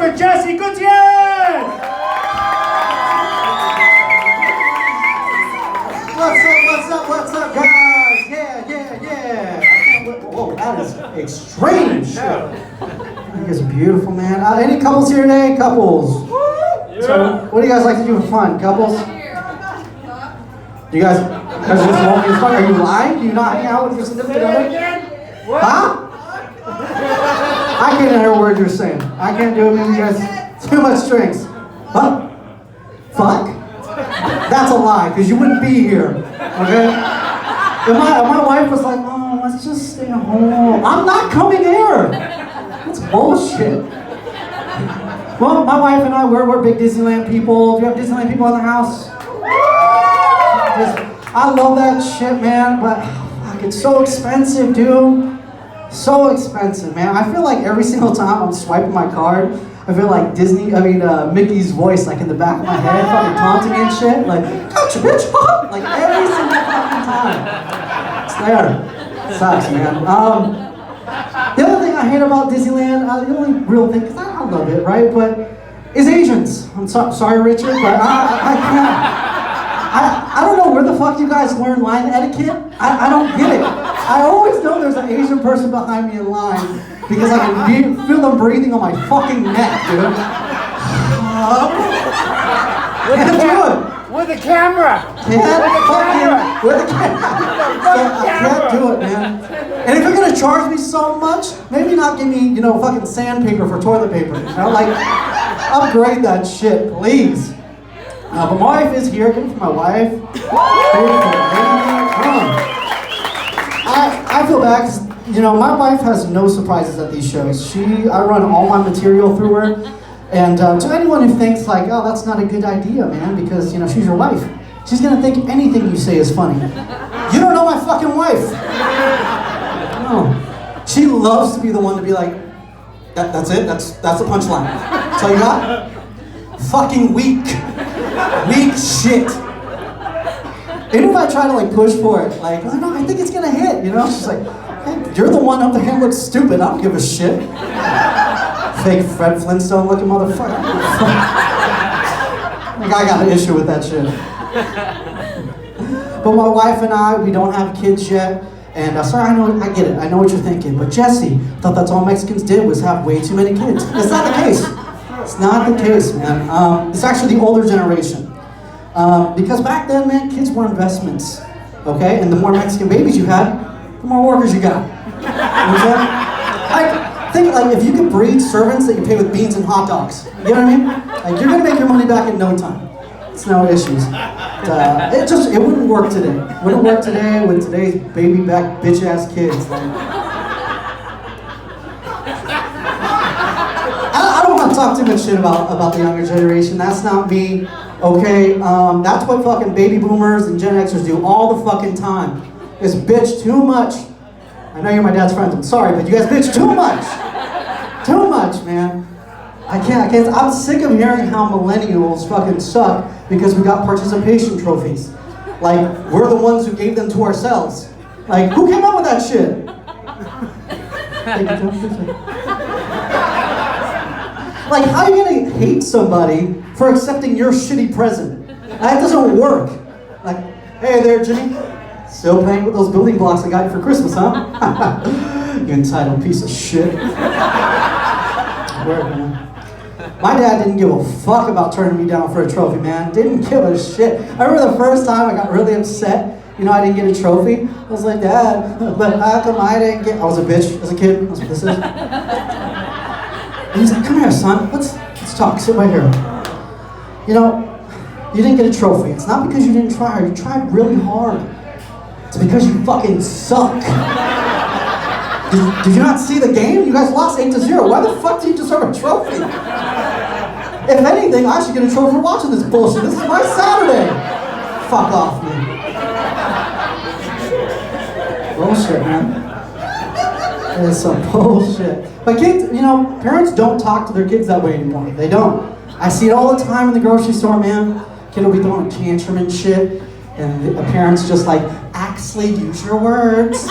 for Jesse Gutierrez! What's up, guys? Yeah. I can't wait. Whoa, that is extreme shit. You guys are beautiful, man. Any couples here today? Couples. So, what do you guys like to do for fun? Couples? You guys just won't be fun? Are you lying? Do you not hang out with your significant other? Huh? I can't hear a word you're saying. I can't do it, man. You guys too much drinks. Huh? Fuck? That's a lie, because you wouldn't be here. Okay? And my wife was like, oh, let's just stay home. I'm not coming here. That's bullshit. Well, my wife and I, we're big Disneyland people. Do you have Disneyland people in the house? I love that shit, man, but fuck, it's so expensive, dude. So expensive, man. I feel like every single time I'm swiping my card, I feel like Mickey's voice, like in the back of my head, fucking taunting me and shit. Like, gotcha, bitch, like every single fucking time. It's there. Sucks, man. The other thing I hate about Disneyland, the only real thing, because I love it, right, but is Asians. I'm sorry, Richard, but I can't. I don't know where the fuck you guys learn line etiquette. I don't get it. I always know there's an Asian person behind me in line because I can feel them breathing on my fucking neck, dude. Can't do it. With the camera! With the camera! I can't do it, man. And if you're gonna charge me so much, maybe not give me, fucking sandpaper for toilet paper. Like, upgrade that shit, please. But my wife is here. Give it for my wife. I feel bad because, my wife has no surprises at these shows. I run all my material through her. And to anyone who thinks like, oh, that's not a good idea, man, because, she's your wife. She's going to think anything you say is funny. You don't know my fucking wife. No. She loves to be the one to be like, that's it? That's the punchline. That's all you got? Fucking weak. Weak shit. Even if I try to push for it, no, I think it's gonna hit, She's like, hey, you're the one up there who looks stupid, I don't give a shit. Fake Fred Flintstone looking motherfucker. I got an issue with that shit. But my wife and I, we don't have kids yet. And sorry, I get it, I know what you're thinking. But Jesse thought that's all Mexicans did was have way too many kids. It's not the case. It's not the case, man. It's actually the older generation. Because back then, man, kids were investments, okay? And the more Mexican babies you had, the more workers you got. You know think if you could breed servants that you pay with beans and hot dogs. You know what I mean? You're gonna make your money back in no time. It's no issues. It wouldn't work today. It wouldn't work today with today's baby back bitch ass kids. I don't want to talk too much shit about the younger generation. That's not me, okay? That's what fucking baby boomers and Gen Xers do all the fucking time. Is bitch too much. I know you're my dad's friends, I'm sorry, but you guys bitch too much. Too much, man. I can't. I'm sick of hearing how millennials fucking suck because we got participation trophies. We're the ones who gave them to ourselves. Who came up with that shit? How are you gonna hate somebody for accepting your shitty present? That doesn't work. Hey there, Jimmy. Still playing with those building blocks I got you for Christmas, huh? You entitled piece of shit. Word, man. My dad didn't give a fuck about turning me down for a trophy, man. Didn't give a shit. I remember the first time I got really upset, I didn't get a trophy. I was like, Dad, but how come I didn't get... I was a bitch as a kid. That's what this is. And he's like, come here, son. Let's talk. Sit right here. You didn't get a trophy. It's not because you didn't try hard. You tried really hard. It's because you fucking suck. Did you not see the game? You guys lost 8-0. Why the fuck do you deserve a trophy? If anything, I should get a trophy for watching this bullshit. This is my Saturday. Fuck off, man. Bullshit, man. It's some bullshit. But kids, parents don't talk to their kids that way anymore. They don't. I see it all the time in the grocery store, man. Kid will be throwing a tantrum and shit. And the parents just Axley, use your words.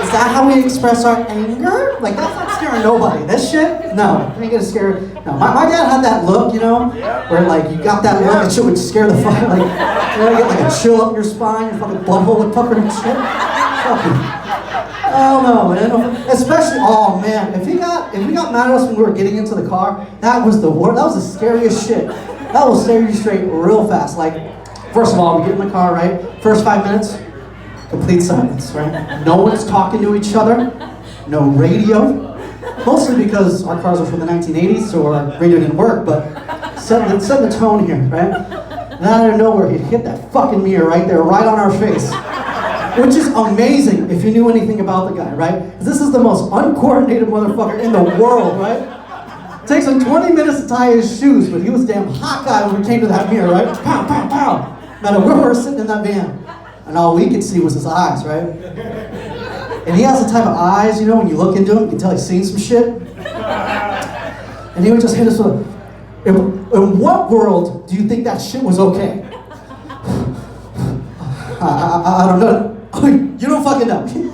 Is that how we express our anger? That's not scaring nobody. This shit? No, I ain't gonna scare. No, my dad had that look, you know, where like you got that look and shit would scare the fuck, like, you know, you get like a chill up your spine, your fucking butthole would pucker and shit. Fucking. Oh no, man. Especially, oh man, if he got mad at us when we were getting into the car, that was the worst. That was the scariest shit. That will scare you straight real fast. Like, first of all, we get in the car, right? First 5 minutes, complete silence, right? No one's talking to each other. No radio. Mostly because our cars are from the 1980s, so our radio didn't work, but set the tone here, right? And out of nowhere, he hit that fucking mirror right there, right on our face. Which is amazing if you knew anything about the guy, right? Because this is the most uncoordinated motherfucker in the world, right? It takes him 20 minutes to tie his shoes, but he was a damn hot guy when we came to that mirror, right? Pow, pow, pow. No matter where we were sitting in that van. And all we could see was his eyes, right? And he has the type of eyes, you know, when you look into him, you can tell he's seen some shit. And he would just hit us with, in what world do you think that shit was okay? I don't know. You don't fucking know. Fucking.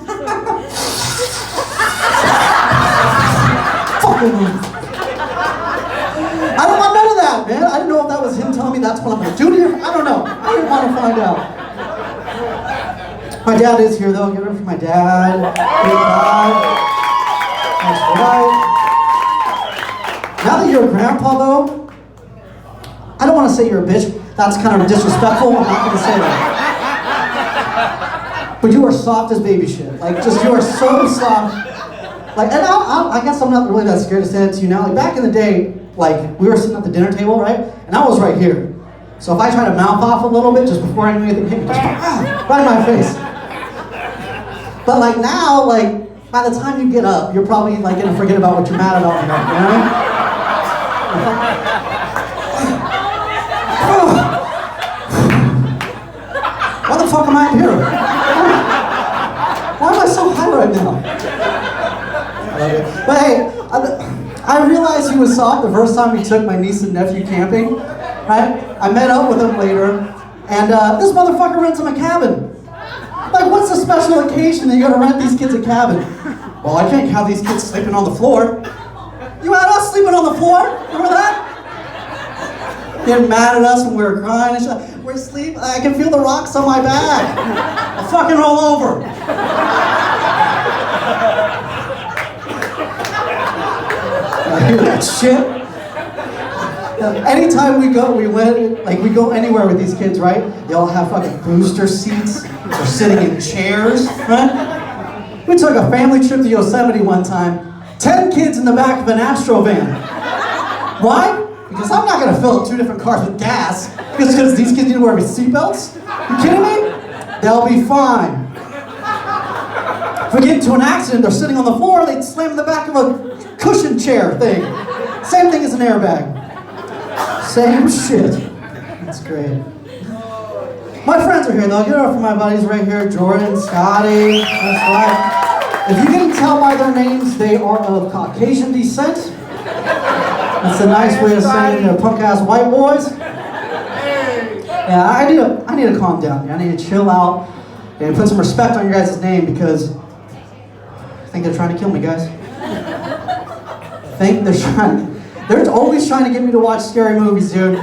I don't want none of that, man. I didn't know if that was him telling me that's what I'm gonna do to you. I don't know. I didn't want to find out. My dad is here though. Get ready for my dad. Big guy. That's right. Now that you're a grandpa though, I don't want to say you're a bitch. That's kind of disrespectful. I'm not gonna say that. But you are soft as baby shit. Like, just, you are so soft. Like, and I guess I'm not really that scared to say it to you now. Like, back in the day, like, we were sitting at the dinner table, right? And I was right here. So if I try to mouth off a little bit, just before I knew anything hit me, just right in my face. But like now, like, by the time you get up, you're probably like gonna forget about what you're mad about, you know? Why the fuck am I here? Why am I so high right now? But hey, I realized he was soft the first time we took my niece and nephew camping, right? I met up with him later, and this motherfucker rents him a cabin. Like, what's the special occasion that you're gonna rent these kids a cabin? Well, I can't have these kids sleeping on the floor. You had us sleeping on the floor? Remember that? Getting mad at us when we were crying and shit. We're asleep. I can feel the rocks on my back. I'll fucking roll over. I hear that shit. Anytime we go anywhere with these kids, right? They all have fucking booster seats. They're sitting in chairs, right? We took a family trip to Yosemite one time. 10 kids in the back of an Astro van. Why? Because I'm not gonna fill up 2 different cars with gas because these kids need to wear seatbelts? You kidding me? They'll be fine. If we get into an accident, they're sitting on the floor, they slam in the back of a cushion chair thing. Same thing as an airbag. Same shit. That's great. My friends are here though. Get over for my buddies right here, Jordan, Scotty. That's right. If you can tell by their names, they are of Caucasian descent. That's a nice way of saying they're punk-ass white boys. Yeah, I need to calm down. I need to chill out and put some respect on your guys' name because I think they're trying to kill me, guys. They're always trying to get me to watch scary movies, dude.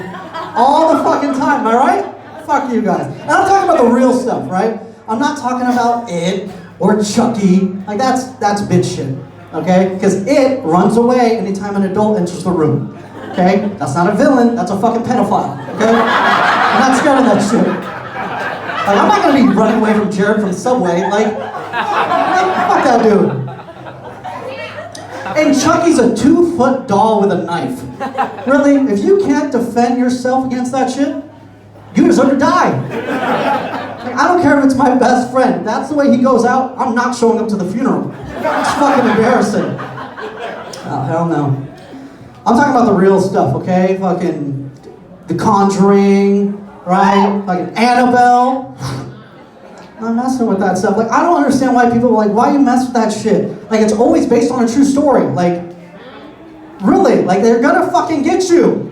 All the fucking time, am I right? Fuck you guys. And I'm talking about the real stuff, right? I'm not talking about It or Chucky. Like, that's bitch shit. Okay? Because It runs away anytime an adult enters the room. Okay? That's not a villain, that's a fucking pedophile. Okay? I'm not scared of that shit. Like, I'm not gonna be running away from Jared from Subway. Like, fuck that dude. And Chucky's a 2-foot doll with a knife. Really? If you can't defend yourself against that shit, you deserve to die. Like, I don't care if it's my best friend. If that's the way he goes out, I'm not showing up to the funeral. It's fucking embarrassing. Oh, hell no. I'm talking about the real stuff, okay? Fucking The Conjuring, right? Fucking Annabelle. I'm messing with that stuff. Like, I don't understand why people are like, why you mess with that shit? Like, it's always based on a true story. Like, really? Like, they're gonna fucking get you.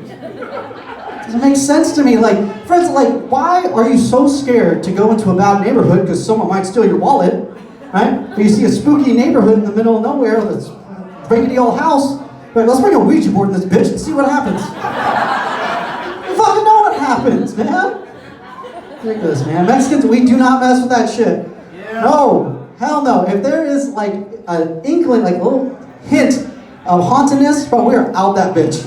Doesn't make sense to me. Like, friends, like, why are you so scared to go into a bad neighborhood because someone might steal your wallet, right? But you see a spooky neighborhood in the middle of nowhere that's break into your house. Like, let's bring a Ouija board in this bitch and see what happens. You fucking know what happens, man. Ridiculous, man. Mexicans, we do not mess with that shit. Yeah. No, hell no. If there is like an inkling, like a little hint of hauntedness, bro, we're out that bitch.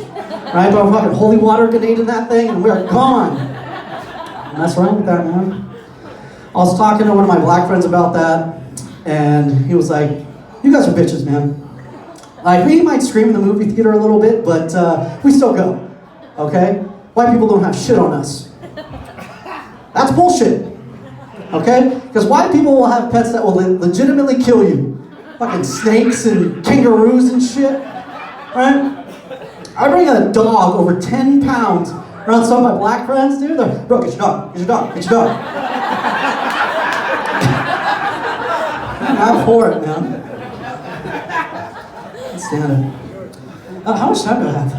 Right? Throw a fucking holy water grenade in that thing and we're gone. And that's wrong with that, man. I was talking to one of my black friends about that, and he was like, you guys are bitches, man. Like, we might scream in the movie theater a little bit, but we still go, okay? White people don't have shit on us. That's bullshit, okay? Because white people will have pets that will legitimately kill you. Fucking snakes and kangaroos and shit, right? I bring a dog over 10 pounds around some of my black friends, dude. They're, bro, get your dog, get your dog, get your dog. I'm for it, man. Let's stand it. How much time do I have?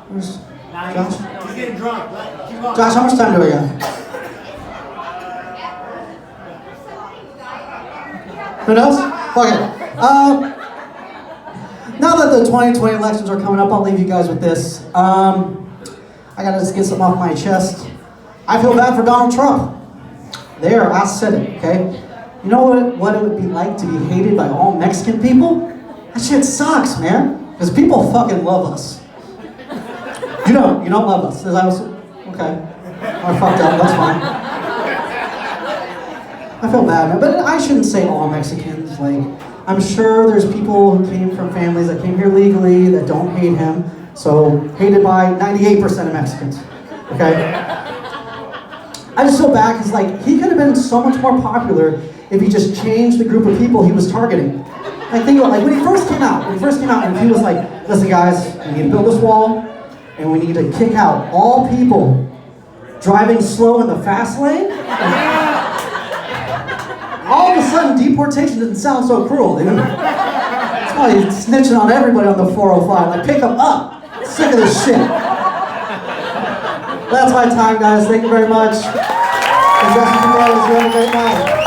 Where's Josh? He's getting drunk. Keep on. Josh, how much time do I got? Who knows? Fuck it. Now that the 2020 elections are coming up, I'll leave you guys with this. I gotta just get something off my chest. I feel bad for Donald Trump. There, I said it, okay? You know what it would be like to be hated by all Mexican people? That shit sucks, man. Because people fucking love us. You don't love us. Okay. I fucked up, that's fine. I feel bad, man. But I shouldn't say all Mexicans. Like, I'm sure there's people who came from families that came here legally that don't hate him. So, hated by 98% of Mexicans. Okay? I just feel bad because, like, he could have been so much more popular if he just changed the group of people he was targeting. Like, think about, like, when he first came out, and he was like, listen guys, we need to build this wall, and we need to kick out all people driving slow in the fast lane. All of a sudden, deportation didn't sound so cruel, dude. That's why he's snitching on everybody on the 405. Like, pick them up. Sick of this shit. That's my time, guys. Thank you very much. And Justin, you have a great night.